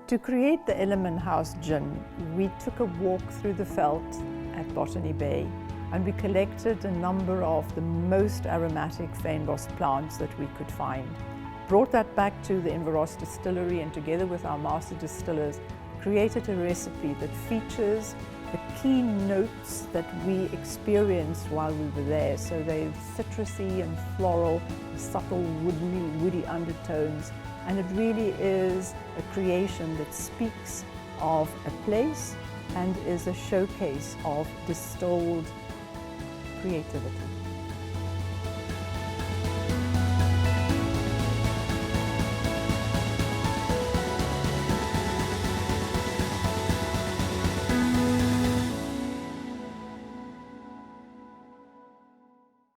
To create the Ellerman House Gin, we took a walk through the veld at Botany Bay and we collected a number of the most aromatic fynbos plants that we could find. Brought that back to the Inverroche distillery and together with our master distillers created a recipe that features the key notes that we experienced while we were there. So they're citrusy and floral, subtle woody undertones, and it really is a creation that speaks of a place and is a showcase of distilled creativity.